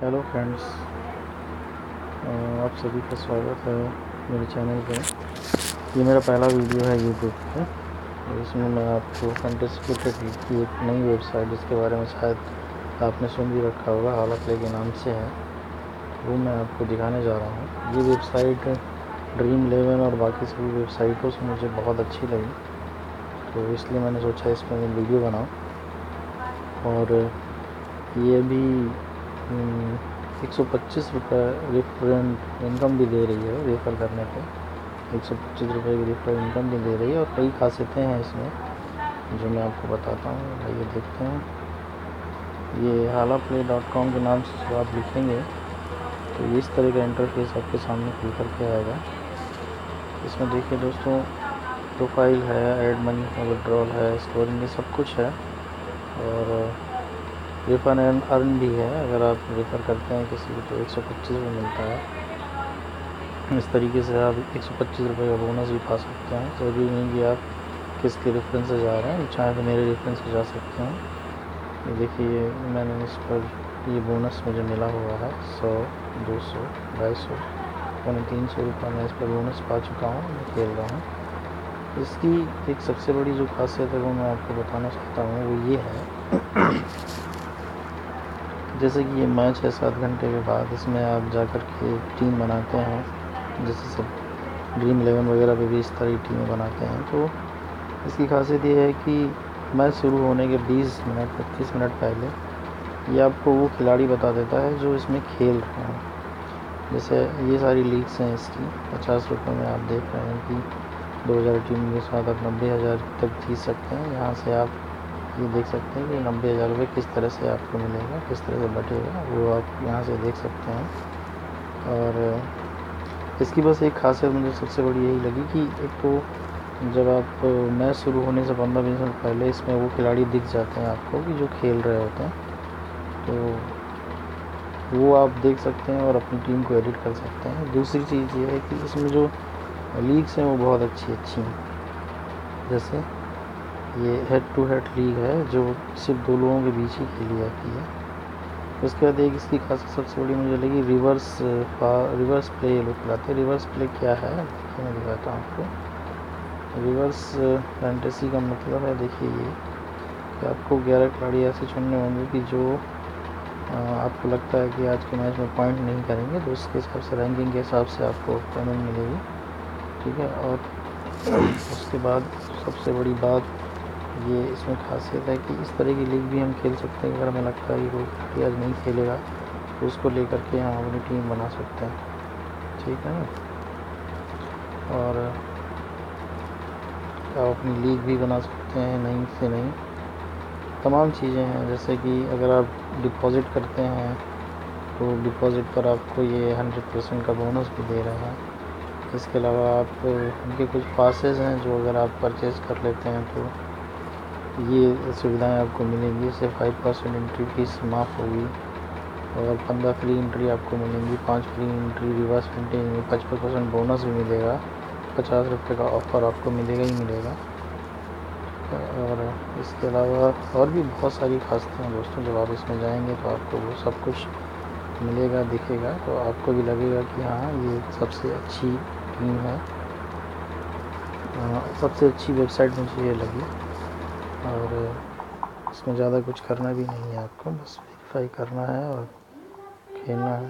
Hello friends, आप सभी का स्वागत है मेरे चैनल पे। ये मेरा पहला वीडियो है यूट्यूब पे और इसमें मैं आपको फैंटेसी क्रिकेट की एक नई वेबसाइट जिसके बारे में शायद आपने सुन भी रखा होगा, हाला प्ले के नाम से है, वो मैं आपको दिखाने जा रहा हूँ। ये वेबसाइट ड्रीम11 और बाकी सभी वेबसाइटों से मुझे बहुत अच्छी लगी, तो इसलिए मैंने सोचा इस पर मैं वीडियो बनाऊँ। और ये भी 125 रुपये रेफरेंट इनकम भी दे रही है। रेफ़र करने पे 125 रुपये की रेफर इनकम भी दे रही है और कई खासियतें हैं इसमें जो मैं आपको बताता हूँ। आइए देखते हैं। ये halaplay.com के नाम से जब आप लिखेंगे तो इस तरह का इंटरफेस आपके सामने खुल कर के आएगा। इसमें देखिए दोस्तों, प्रोफाइल है, ऐड मनी है, विड्रॉल है, स्टोरिंग, ये सब कुछ है। और रेफर एंड अर्न भी है। अगर आप रेफ़र करते हैं किसी को तो 125 रुपये मिलता है। इस तरीके से आप 125 रुपये का बोनस भी पा सकते हैं। ज़रूरी नहीं कि आप किसके रेफरेंस से जा रहे हैं, चाहे तो मेरे रेफरेंस से जा सकते हैं। ये देखिए, मैंने इस पर ये बोनस मुझे मिला हुआ है 100, 200, 250, 350 रुपये मैं इस पर बोनस पा चुका हूँ। मैं खेल रहा हूँ। इसकी एक सबसे बड़ी जो खासियत है वो मैं आपको बताना चाहता हूँ, वो ये है जैसे कि ये मैच है 7 घंटे के बाद, इसमें आप जाकर के टीम बनाते हैं। जैसे सब ड्रीम11 वगैरह पे भी इस तरह की टीमें बनाते हैं। तो इसकी खासियत ये है कि मैच शुरू होने के 20 मिनट 25 मिनट पहले ये आपको वो खिलाड़ी बता देता है जो इसमें खेल रहे हैं। जैसे ये सारी लीग्स हैं इसकी। 50 रुपये में आप देख रहे हैं कि 2000 टीम के साथ आप 90,000 तक जीत सकते हैं। यहाँ से आप ये देख सकते हैं कि 90,000 रुपये किस तरह से आपको मिलेगा, किस तरह से बटेगा, वो आप यहाँ से देख सकते हैं। और इसकी बस एक खासियत मुझे सबसे बड़ी यही लगी कि एक तो जब आप मैच शुरू होने से 15-20 मिनट पहले इसमें वो खिलाड़ी दिख जाते हैं आपको कि जो खेल रहे होते हैं, तो वो आप देख सकते हैं और अपनी टीम को एडिट कर सकते हैं। दूसरी चीज़ ये है कि इसमें जो लीग्स हैं वो बहुत अच्छी हैं। जैसे ये हेड टू हेड लीग है जो सिर्फ 2 लोगों के बीच ही खेली जाती है। उसके बाद एक इसकी खासियत सबसे बड़ी मुझे लगी, रिवर्स प्ले ये लोग खिलाते हैं। रिवर्स प्ले क्या है देखिए, मैं दिखाता हूँ आपको। रिवर्स फैंटेसी का मतलब है, देखिए ये कि आपको 11 खिलाड़ी ऐसे चुनने होंगे कि जो आपको लगता है कि आज के मैच में पॉइंट नहीं करेंगे, तो उसके हिसाब से रैंकिंग के हिसाब से आपको पेमेंट मिलेगी, ठीक है। और उसके बाद सबसे बड़ी बात ये इसमें खासियत है कि इस तरह की लीग भी हम खेल सकते हैं। अगर हमें लगता है कि कोई खिलाड़ी आज नहीं खेलेगा तो उसको लेकर के हम अपनी टीम बना सकते हैं, ठीक है ना। और आप अपनी लीग भी बना सकते हैं, नहीं से नहीं, तमाम चीज़ें हैं। जैसे कि अगर आप डिपॉज़िट करते हैं तो डिपॉज़िट पर आपको ये 100% का बोनस भी दे रहा है। इसके अलावा आप उनके कुछ पासेस हैं जो अगर आप परचेज़ कर लेते हैं तो ये सुविधाएं आपको मिलेंगी। इससे 5% एंट्री फीस माफ़ होगी और 15 फ्री एंट्री आपको मिलेंगी, 5 फ्री एंट्री रिवर्स पेंटिंग में, 55% बोनस भी मिलेगा, 50 रुपये का ऑफ़र आपको मिलेगा ही मिलेगा। और इसके अलावा और भी बहुत सारी खासियतें हैं दोस्तों। जब आप इसमें जाएंगे तो आपको वो सब कुछ मिलेगा, दिखेगा, तो आपको भी लगेगा कि हाँ, ये सबसे अच्छी टीम है। सबसे अच्छी वेबसाइट मुझे ये लगी। और इसमें ज़्यादा कुछ करना भी नहीं है, आपको बस वेरीफाई करना है और खेलना है,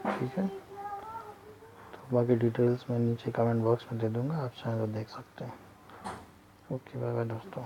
ठीक है। तो बाकी डिटेल्स मैं नीचे कमेंट बॉक्स में दे दूँगा, आप चाहें तो देख सकते हैं। ओके, बाय बाय दोस्तों।